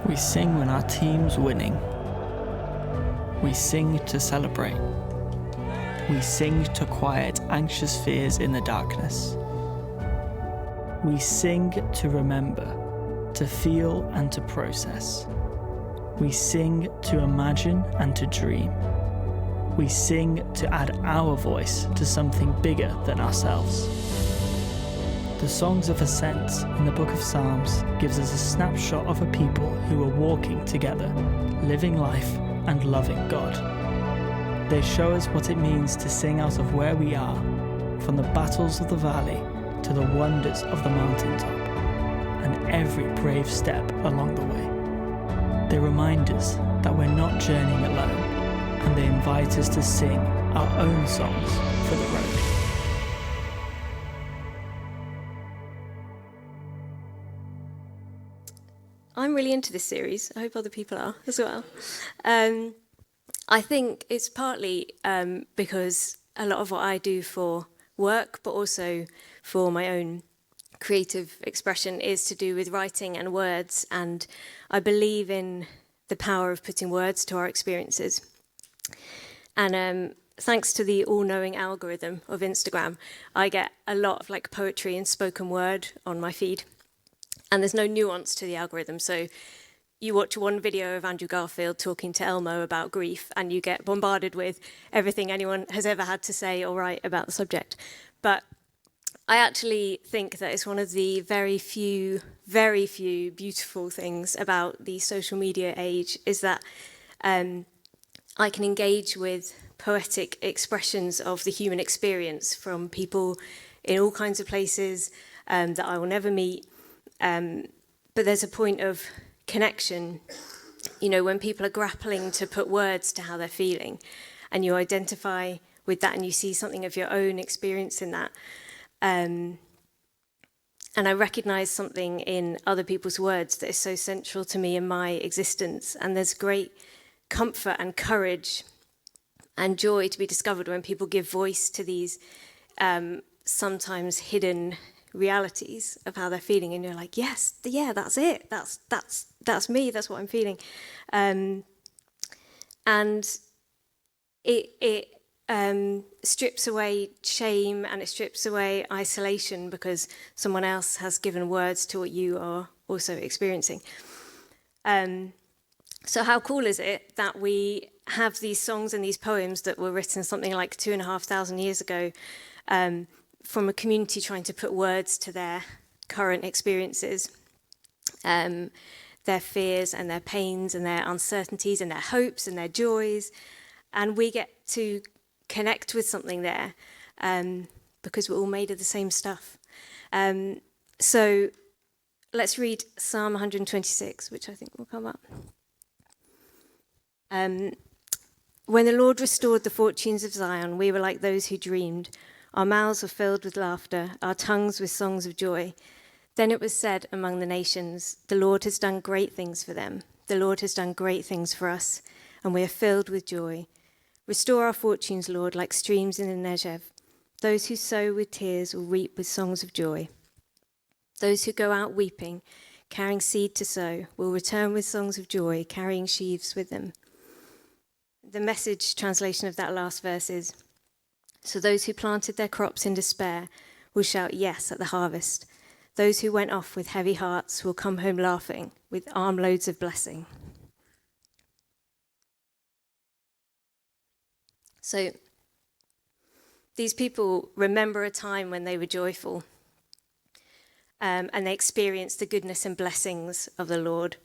We sing when our team's winning. We sing to celebrate. We sing to quiet anxious fears in the darkness. We sing to remember, to feel and to process. We sing to imagine and to dream. We sing to add our voice to something bigger than ourselves. The songs of ascent in the book of Psalms gives us a snapshot of a people who are walking together, living life and loving God. They show us what it means to sing out of where we are, from the battles of the valley to the wonders of the mountaintop, and every brave step along the way. They remind us that we're not journeying alone, and they invite us to sing our own songs for the road. I'm really into this series. I hope other people are as well. I think it's partly because a lot of what I do for work, but also for my own creative expression, is to do with writing and words. And I believe in the power of putting words to our experiences. And thanks to the all-knowing algorithm of Instagram, I get a lot of poetry and spoken word on my feed. And there's no nuance to the algorithm. So you watch one video of Andrew Garfield talking to Elmo about grief, and you get bombarded with everything anyone has ever had to say or write about the subject. But I actually think that it's one of the very few beautiful things about the social media age is that I can engage with poetic expressions of the human experience from people in all kinds of places that I will never meet. But there's a point of connection, when people are grappling to put words to how they're feeling, and you identify with that and you see something of your own experience in that. And I recognize something in other people's words that is so central to me in my existence. And there's great comfort and courage and joy to be discovered when people give voice to these sometimes hidden realities of how they're feeling, and you're like, yes, yeah, that's it, that's me, that's what I'm feeling. And it strips away shame, and it strips away isolation because someone else has given words to what you are also experiencing. So how cool is it that we have these songs and these poems that were written something like 2,500 years ago, from a community trying to put words to their current experiences, their fears and their pains and their uncertainties and their hopes and their joys. And we get to connect with something there because we're all made of the same stuff. So let's read Psalm 126, which I think will come up. When the Lord restored the fortunes of Zion, we were like those who dreamed. Our mouths were filled with laughter, our tongues with songs of joy. Then it was said among the nations, the Lord has done great things for them. The Lord has done great things for us, and we are filled with joy. Restore our fortunes, Lord, like streams in the Negev. Those who sow with tears will reap with songs of joy. Those who go out weeping, carrying seed to sow, will return with songs of joy, carrying sheaves with them. The Message translation of that last verse is, so those who planted their crops in despair will shout yes at the harvest. Those who went off with heavy hearts will come home laughing with armloads of blessing. So these people remember a time when they were joyful, and they experienced the goodness and blessings of the Lord,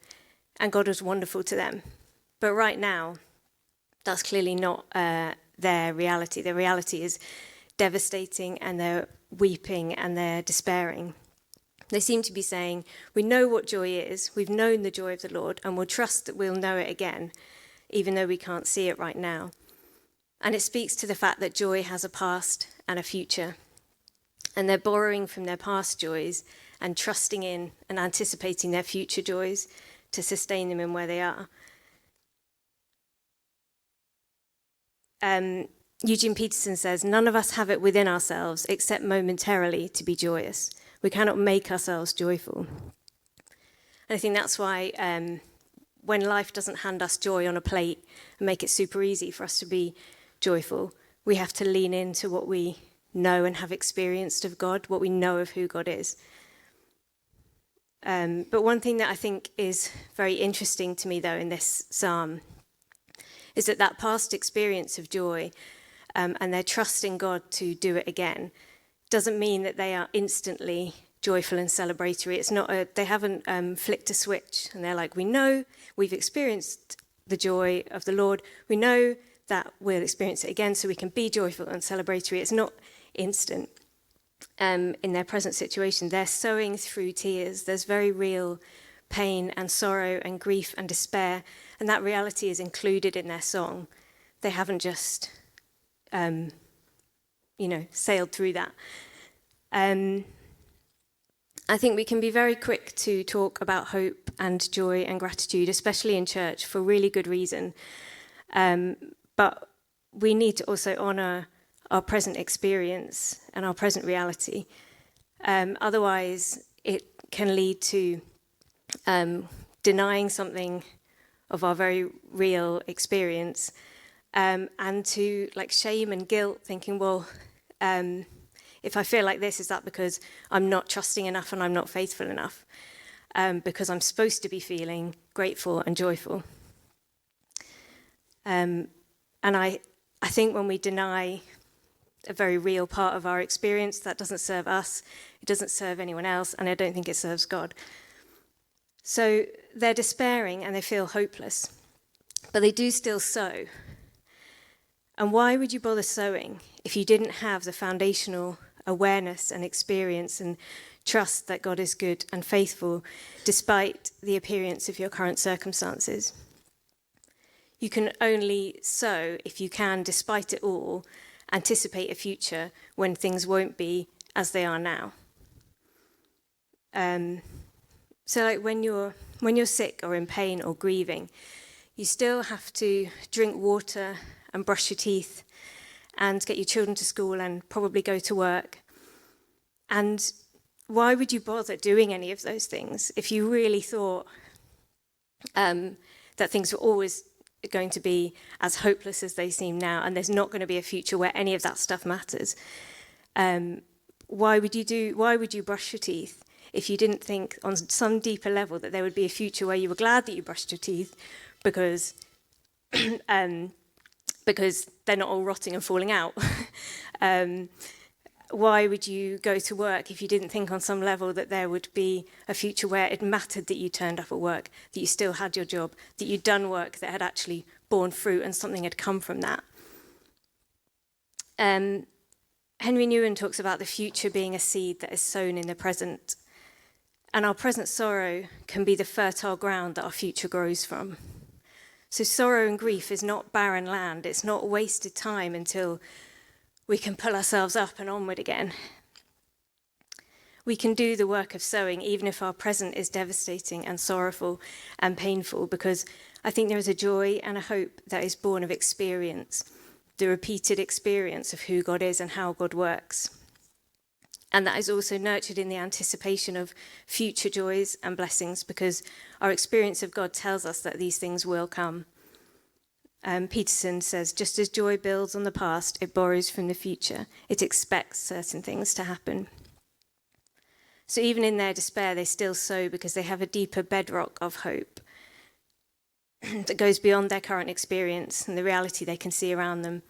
and God was wonderful to them. But right now, that's clearly not their reality. Their reality is devastating, and they're weeping and they're despairing. They seem to be saying, we know what joy is, we've known the joy of the Lord, and we'll trust that we'll know it again, even though we can't see it right now. And it speaks to the fact that joy has a past and a future. And they're borrowing from their past joys and trusting in and anticipating their future joys to sustain them in where they are. Eugene Peterson says, none of us have it within ourselves except momentarily to be joyous. We cannot make ourselves joyful. And I think that's why when life doesn't hand us joy on a plate and make it super easy for us to be joyful, we have to lean into what we know and have experienced of God, what we know of who God is. But one thing that I think is very interesting to me, though, in this psalm is that past experience of joy and their trust in God to do it again doesn't mean that they are instantly joyful and celebratory. It's not they haven't flicked a switch and they're like, we know we've experienced the joy of the Lord. We know that we'll experience it again, so we can be joyful and celebratory. It's not instant. In their present situation, they're sowing through tears. There's very real pain and sorrow and grief and despair, and that reality is included in their song. They haven't just, sailed through that. I think we can be very quick to talk about hope and joy and gratitude, especially in church, for really good reason. But we need to also honour our present experience and our present reality. Otherwise, it can lead to denying something of our very real experience, and to shame and guilt, thinking, well, if I feel like this, is that because I'm not trusting enough and I'm not faithful enough? Because I'm supposed to be feeling grateful and joyful. And I think when we deny a very real part of our experience, that doesn't serve us, it doesn't serve anyone else, and I don't think it serves God. So they're despairing and they feel hopeless, but they do still sow. And why would you bother sowing if you didn't have the foundational awareness and experience and trust that God is good and faithful despite the appearance of your current circumstances? You can only sow if you can, despite it all, anticipate a future when things won't be as they are now. So when you're sick or in pain or grieving, you still have to drink water and brush your teeth and get your children to school and probably go to work. And why would you bother doing any of those things if you really thought that things were always going to be as hopeless as they seem now, and there's not going to be a future where any of that stuff matters? Why would you brush your teeth if you didn't think on some deeper level that there would be a future where you were glad that you brushed your teeth because they're not all rotting and falling out? Why would you go to work if you didn't think on some level that there would be a future where it mattered that you turned up at work, that you still had your job, that you'd done work that had actually borne fruit and something had come from that? Henry Nouwen talks about the future being a seed that is sown in the present. And our present sorrow can be the fertile ground that our future grows from. So sorrow and grief is not barren land. It's not wasted time until we can pull ourselves up and onward again. We can do the work of sowing even if our present is devastating and sorrowful and painful, because I think there is a joy and a hope that is born of experience, the repeated experience of who God is and how God works. And that is also nurtured in the anticipation of future joys and blessings, because our experience of God tells us that these things will come. Peterson says, just as joy builds on the past, it borrows from the future. It expects certain things to happen. So even in their despair, they still sow because they have a deeper bedrock of hope that goes beyond their current experience and the reality they can see around them.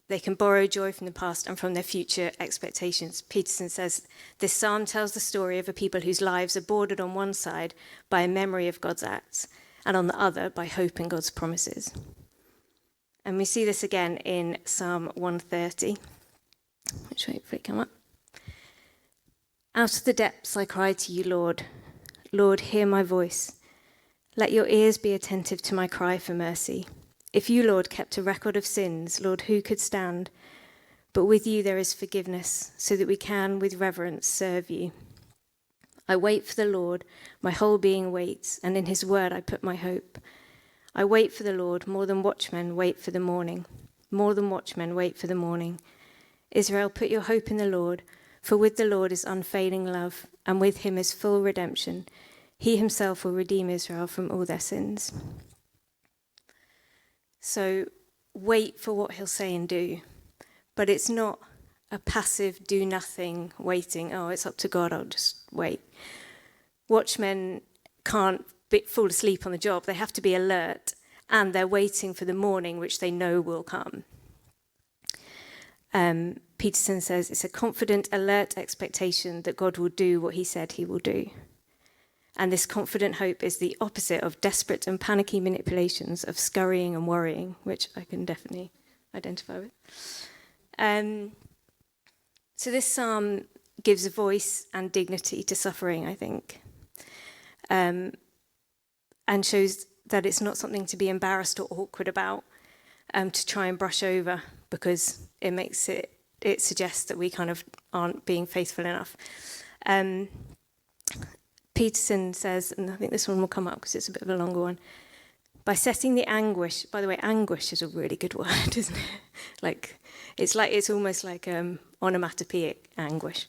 They can borrow joy from the past and from their future expectations. Peterson says, this psalm tells the story of a people whose lives are bordered on one side by a memory of God's acts, and on the other by hope in God's promises. And we see this again in Psalm 130, which hopefully come up. Out of the depths I cry to you, Lord. Lord, hear my voice. Let your ears be attentive to my cry for mercy. If you, Lord, kept a record of sins, Lord, who could stand? But with you there is forgiveness, so that we can with reverence serve you. I wait for the Lord, my whole being waits, and in his word I put my hope. I wait for the Lord more than watchmen wait for the morning. More than watchmen wait for the morning. Israel, put your hope in the Lord, for with the Lord is unfailing love, and with him is full redemption. He himself will redeem Israel from all their sins. So wait for what he'll say and do. But it's not a passive do nothing waiting. Oh, it's up to God, I'll just wait. Watchmen can't fall asleep on the job. They have to be alert, and they're waiting for the morning, which they know will come. Peterson says it's a confident, alert expectation that God will do what he said he will do. And this confident hope is the opposite of desperate and panicky manipulations of scurrying and worrying, which I can definitely identify with. So this psalm gives a voice and dignity to suffering, I think, and shows that it's not something to be embarrassed or awkward about, to try and brush over, because it suggests that we kind of aren't being faithful enough. Peterson says, and I think this one will come up because it's a bit of a longer one, by setting the anguish, by the way, anguish is a really good word, isn't it? It's almost like onomatopoeic anguish.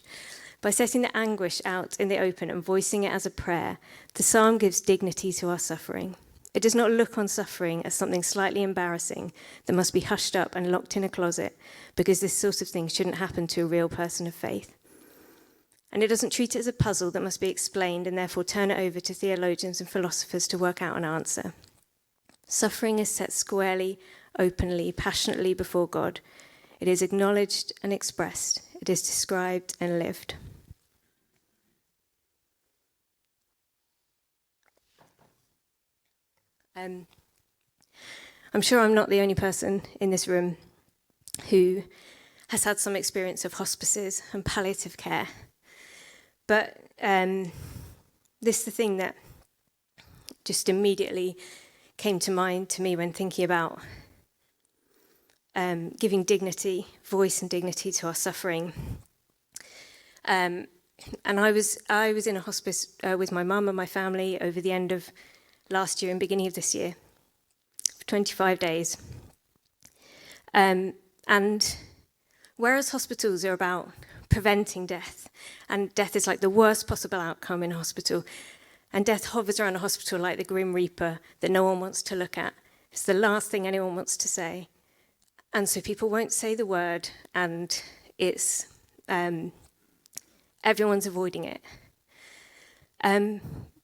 By setting the anguish out in the open and voicing it as a prayer, the psalm gives dignity to our suffering. It does not look on suffering as something slightly embarrassing that must be hushed up and locked in a closet, because this sort of thing shouldn't happen to a real person of faith. And it doesn't treat it as a puzzle that must be explained and therefore turn it over to theologians and philosophers to work out an answer. Suffering is set squarely, openly, passionately before God. It is acknowledged and expressed. It is described and lived. I'm sure I'm not the only person in this room who has had some experience of hospices and palliative care. But this is the thing that just immediately came to mind to me when thinking about giving dignity, voice and dignity to our suffering. And I was in a hospice with my mum and my family over the end of last year and beginning of this year for 25 days. And whereas hospitals are about preventing death, and death is like the worst possible outcome in a hospital, and death hovers around a hospital like the Grim Reaper that no one wants to look at. It's the last thing anyone wants to say. And so people won't say the word, and it's everyone's avoiding it.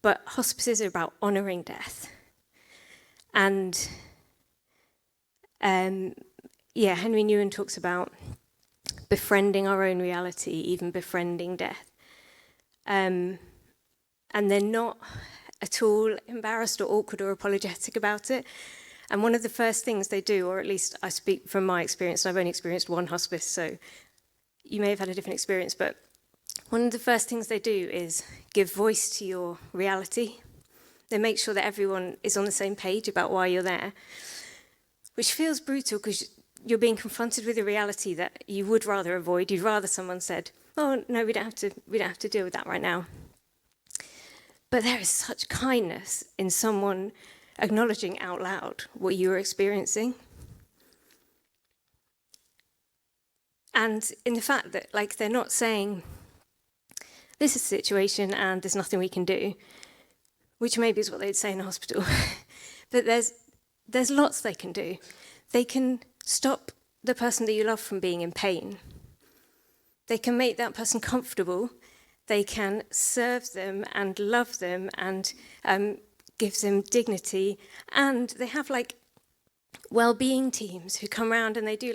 But hospices are about honouring death. And Henry Newen talks about befriending our own reality, even befriending death. And they're not at all embarrassed or awkward or apologetic about it. And one of the first things they do, or at least I speak from my experience, and I've only experienced one hospice, so you may have had a different experience, but one of the first things they do is give voice to your reality. They make sure that everyone is on the same page about why you're there, which feels brutal because you're being confronted with a reality that you would rather avoid. You'd rather someone said, "Oh no, we don't have to deal with that right now." But there is such kindness in someone acknowledging out loud what you are experiencing, and in the fact that they're not saying, "This is the situation and there's nothing we can do," which maybe is what they'd say in a hospital. But there's lots they can do. They can stop the person that you love from being in pain. They can make that person comfortable. They can serve them and love them and give them dignity. And they have well-being teams who come around and they do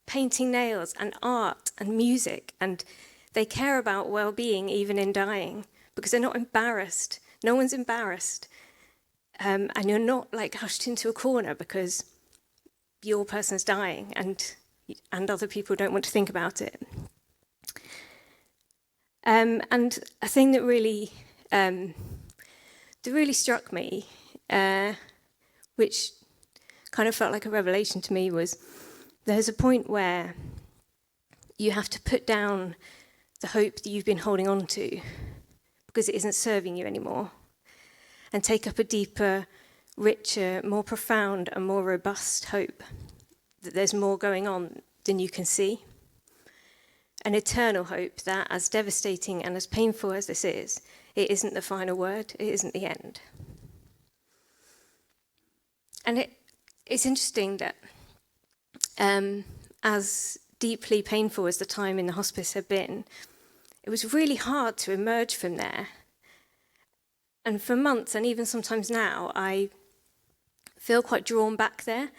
painting nails and art and music, and they care about well-being even in dying because they're not embarrassed. No one's embarrassed. And you're not hushed into a corner because your person's dying and other people don't want to think about it. And a thing that really struck me, which kind of felt like a revelation to me, was there's a point where you have to put down the hope that you've been holding on to because it isn't serving you anymore, and take up a deeper, richer, more profound and more robust hope that there's more going on than you can see. an eternal hope that, as devastating and as painful as this is, it isn't the final word, it isn't the end. And it's interesting that as deeply painful as the time in the hospice had been, it was really hard to emerge from there. And for months, and even sometimes now, I feel quite drawn back there,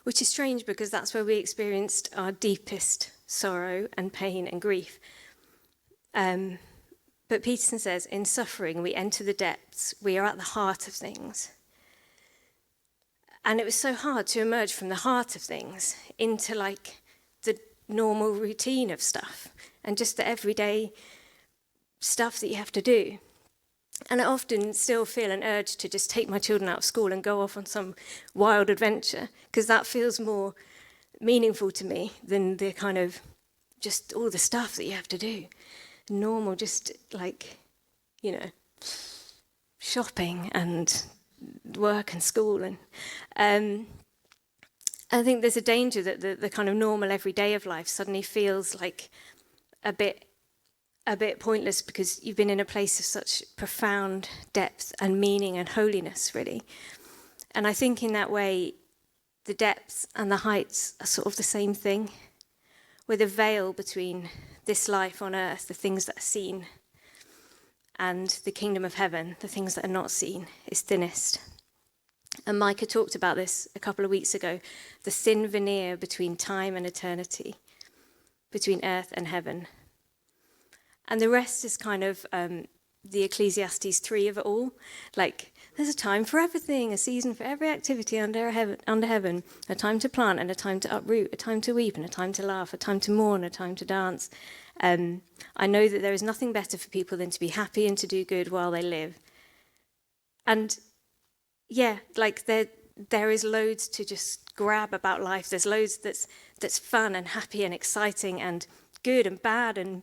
which is strange because that's where we experienced our deepest sorrow and pain and grief. But Peterson says, in suffering, we enter the depths. We are at the heart of things. And it was so hard to emerge from the heart of things into like the normal routine of stuff and just the everyday stuff that you have to do. And I often still feel an urge to just take my children out of school and go off on some wild adventure, because that feels more meaningful to me than the kind of just all the stuff that you have to do. Normal, just like, shopping and work and school. And I think there's a danger that the kind of normal everyday of life suddenly feels like a bit pointless, because you've been in a place of such profound depth and meaning and holiness, really. And I think in that way, the depths and the heights are sort of the same thing, where the veil between this life on earth, the things that are seen, and the kingdom of heaven, the things that are not seen, is thinnest. And Micah talked about this a couple of weeks ago, the thin veneer between time and eternity, between earth and heaven. And the rest is kind of the Ecclesiastes 3 of it all. Like, there's a time for everything, a season for every activity under heaven, a time to plant and a time to uproot, a time to weep and a time to laugh, a time to mourn, a time to dance. I know that there is nothing better for people than to be happy and to do good while they live. And yeah, like there is loads to just grab about life. There's loads that's fun and happy and exciting and good and bad, and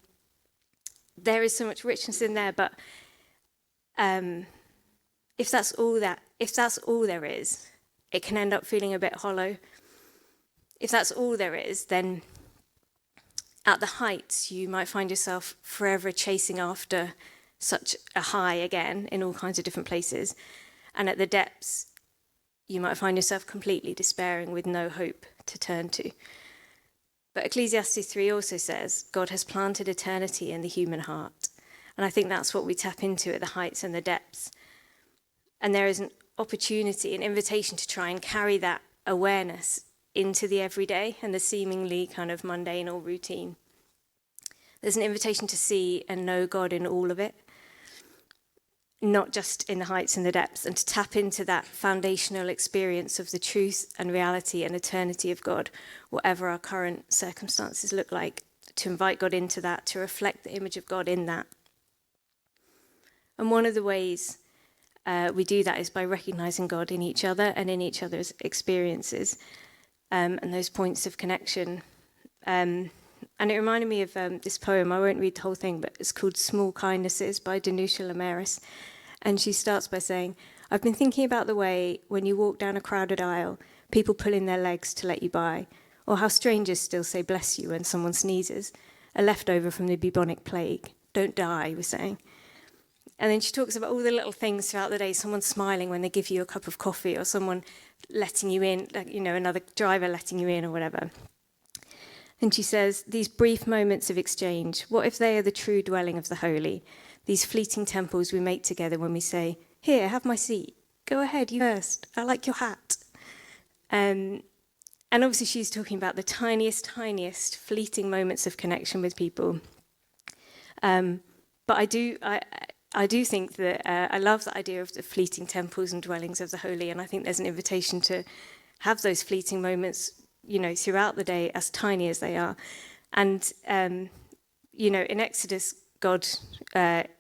there is so much richness in there. But if that's all there is, it can end up feeling a bit hollow. If that's all there is, then at the heights, you might find yourself forever chasing after such a high again in all kinds of different places. And at the depths, you might find yourself completely despairing with no hope to turn to. But Ecclesiastes 3 also says, God has planted eternity in the human heart. And I think that's what we tap into at the heights and the depths. And there is an opportunity, an invitation to try and carry that awareness into the everyday and the seemingly kind of mundane or routine. There's an invitation to see and know God in all of it, not just in the heights and the depths, and to tap into that foundational experience of the truth and reality and eternity of God, whatever our current circumstances look like, to invite God into that, to reflect the image of God in that. And one of the ways we do that is by recognizing God in each other and in each other's experiences, and those points of connection. And it reminded me of this poem. I won't read the whole thing, but it's called Small Kindnesses by Danusha Lamaris. And she starts by saying, I've been thinking about the way when you walk down a crowded aisle, people pull in their legs to let you by, or how strangers still say bless you when someone sneezes, a leftover from the bubonic plague. Don't die, we're saying. And then she talks about all the little things throughout the day, someone smiling when they give you a cup of coffee, or someone letting you in, another driver letting you in or whatever. And she says, these brief moments of exchange, what if they are the true dwelling of the holy? These fleeting temples we make together when we say, here, have my seat. Go ahead, you first. I like your hat. And obviously she's talking about the tiniest fleeting moments of connection with people. But I do think that I love the idea of the fleeting temples and dwellings of the holy, and I think there's an invitation to have those fleeting moments, throughout the day, as tiny as they are. And, in Exodus, God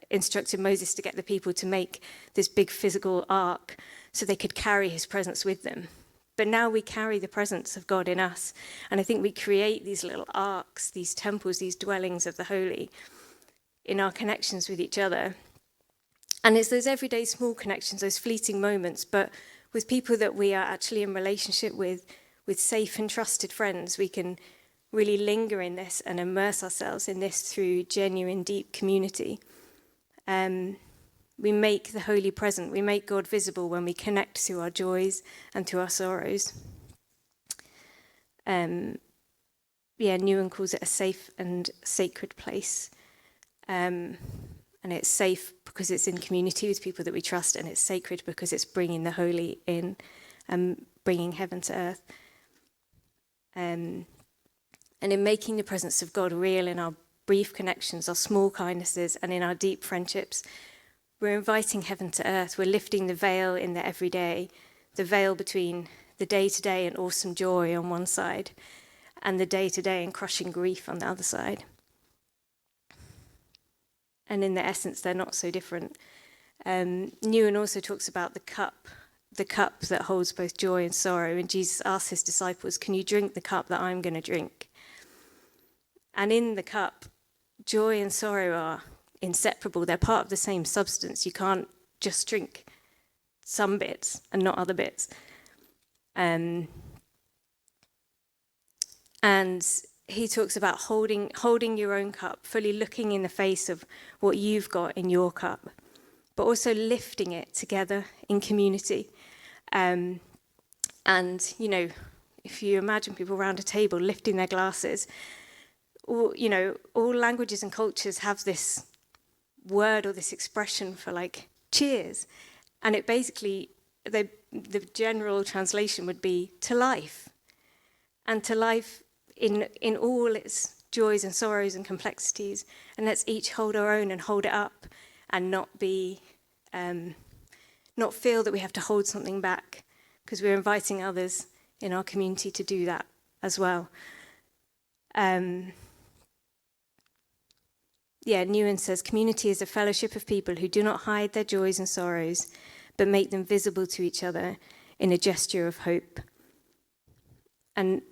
instructed Moses to get the people to make this big physical ark so they could carry his presence with them. But now we carry the presence of God in us. And I think we create these little arks, these temples, these dwellings of the holy in our connections with each other. And it's those everyday small connections, those fleeting moments, but with people that we are actually in relationship with safe and trusted friends. We can really linger in this and immerse ourselves in this through genuine, deep community. We make the holy present. We make God visible when we connect through our joys and through our sorrows. Newen calls it a safe and sacred place. And it's safe because it's in community with people that we trust, and it's sacred because it's bringing the holy in and bringing heaven to earth. And in making the presence of God real in our brief connections, our small kindnesses, and in our deep friendships, we're inviting heaven to earth. We're lifting the veil in the everyday, the veil between the day-to-day and awesome joy on one side, and the day-to-day and crushing grief on the other side. And in their essence, they're not so different. Newen also talks about the cup that holds both joy and sorrow. And Jesus asked his disciples, can you drink the cup that I'm going to drink? And in the cup, joy and sorrow are inseparable. They're part of the same substance. You can't just drink some bits and not other bits. And he talks about holding your own cup, fully looking in the face of what you've got in your cup, but also lifting it together in community. And, you know, if you imagine people around a table lifting their glasses, all languages and cultures have this word or this expression for like cheers. And it basically, the general translation would be to life. And to life in all its joys and sorrows and complexities. And let's each hold our own and hold it up and not feel that we have to hold something back, because we're inviting others in our community to do that as well. Newen says, community is a fellowship of people who do not hide their joys and sorrows, but make them visible to each other in a gesture of hope. And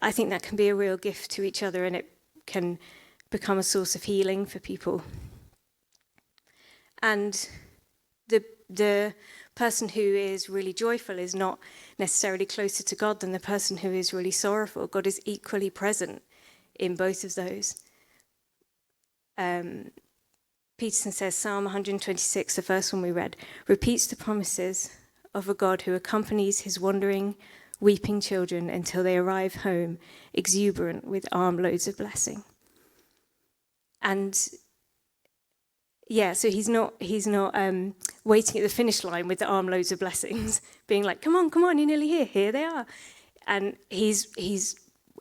I think that can be a real gift to each other, and it can become a source of healing for people. And the person who is really joyful is not necessarily closer to God than the person who is really sorrowful. God is equally present in both of those. Peterson says Psalm 126, the first one we read, repeats the promises of a God who accompanies his wandering, weeping children until they arrive home, exuberant with armloads of blessing. And so he's not waiting at the finish line with the armloads of blessings, being like, come on, you're nearly here they are. And he's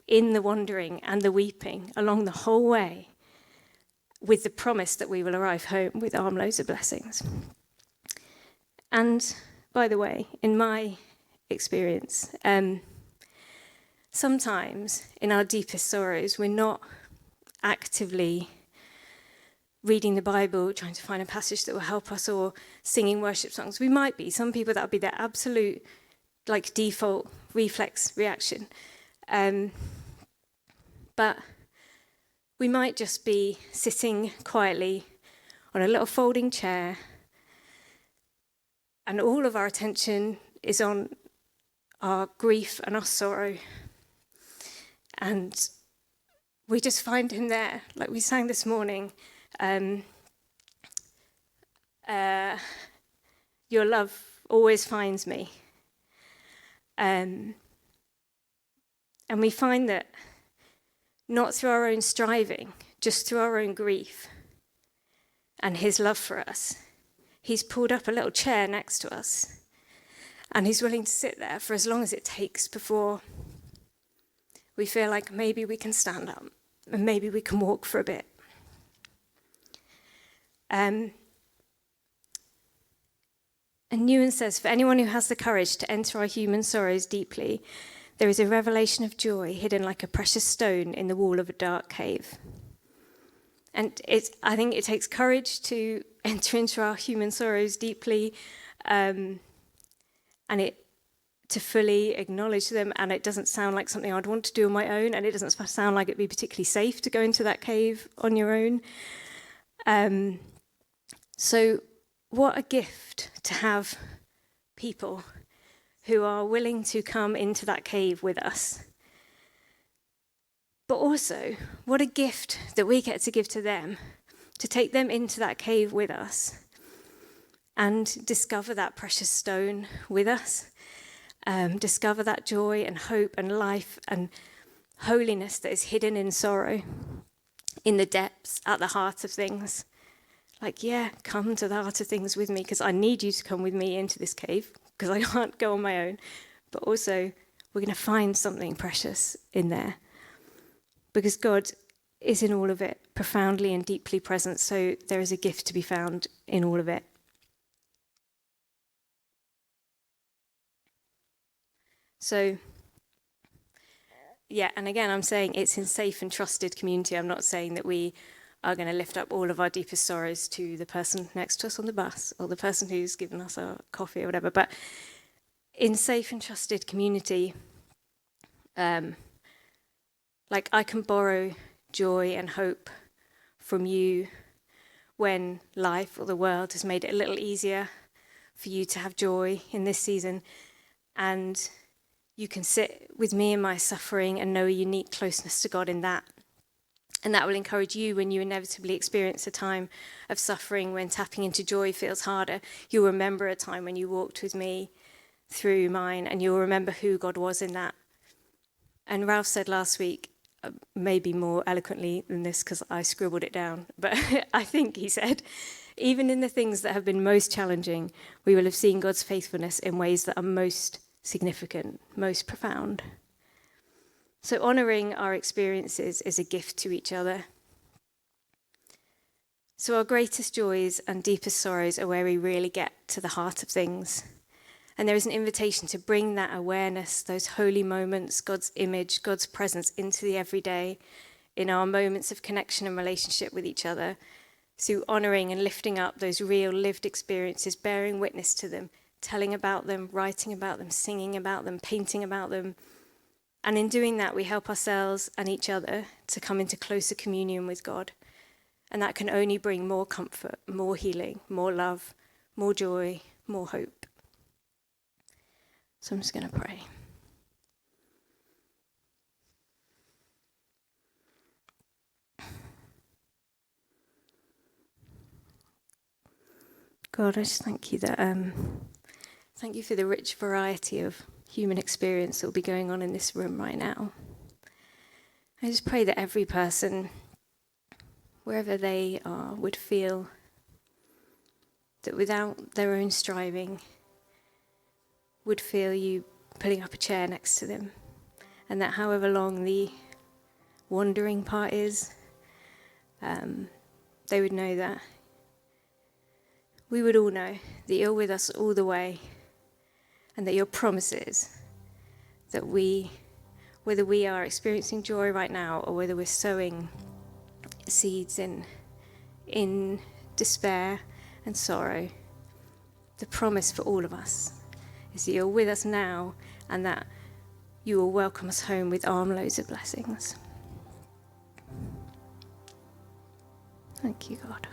in the wandering and the weeping along the whole way, with the promise that we will arrive home with armloads of blessings. And by the way, in my experience, sometimes in our deepest sorrows, we're not actively reading the Bible, trying to find a passage that will help us, or singing worship songs. We might be. Some people, that would be their absolute default reflex reaction. But we might just be sitting quietly on a little folding chair, and all of our attention is on our grief and our sorrow. And we just find him there, like we sang this morning. Your love always finds me. And we find that not through our own striving, just through our own grief and his love for us, he's pulled up a little chair next to us, and he's willing to sit there for as long as it takes before we feel like maybe we can stand up and maybe we can walk for a bit. And Newen says, for anyone who has the courage to enter our human sorrows deeply, there is a revelation of joy hidden like a precious stone in the wall of a dark cave. And I think it takes courage to enter into our human sorrows deeply, and to fully acknowledge them. And it doesn't sound like something I'd want to do on my own, and it doesn't sound like it'd be particularly safe to go into that cave on your own. So what a gift to have people who are willing to come into that cave with us But also, what a gift that we get to give to them, to take them into that cave with us and discover that precious stone with us, discover that joy and hope and life and holiness that is hidden in sorrow, in the depths, at the heart of things. Like, yeah, come to the heart of things with me, because I need you to come with me into this cave, because I can't go on my own. But also, we're going to find something precious in there, because God is in all of it, profoundly and deeply present. So there is a gift to be found in all of it. So, yeah, and again, I'm saying it's in safe and trusted community. I'm not saying that we are going to lift up all of our deepest sorrows to the person next to us on the bus or the person who's given us our coffee or whatever. But in safe and trusted community, like I can borrow joy and hope from you when life or the world has made it a little easier for you to have joy in this season. And you can sit with me in my suffering and know a unique closeness to God in that. And that will encourage you when you inevitably experience a time of suffering, when tapping into joy feels harder. You'll remember a time when you walked with me through mine, and you'll remember who God was in that. And Ralph said last week, maybe more eloquently than this because I scribbled it down, but I think he said, even in the things that have been most challenging, we will have seen God's faithfulness in ways that are most significant, most profound. So honouring our experiences is a gift to each other. So our greatest joys and deepest sorrows are where we really get to the heart of things. And there is an invitation to bring that awareness, those holy moments, God's image, God's presence into the everyday, in our moments of connection and relationship with each other, through honouring and lifting up those real lived experiences, bearing witness to them, telling about them, writing about them, singing about them, painting about them. And in doing that, we help ourselves and each other to come into closer communion with God. And that can only bring more comfort, more healing, more love, more joy, more hope. So I'm just going to pray. God, I just thank you that thank you for the rich variety of human experience that will be going on in this room right now. I just pray that every person, wherever they are, would feel that without their own striving, would feel you putting up a chair next to them, and that however long the wandering part is, they would know that we would all know that you're with us all the way, and that your promise is that we, whether we are experiencing joy right now or whether we're sowing seeds in despair and sorrow, the promise for all of us is that you're with us now and that you will welcome us home with armloads of blessings. Thank you, God.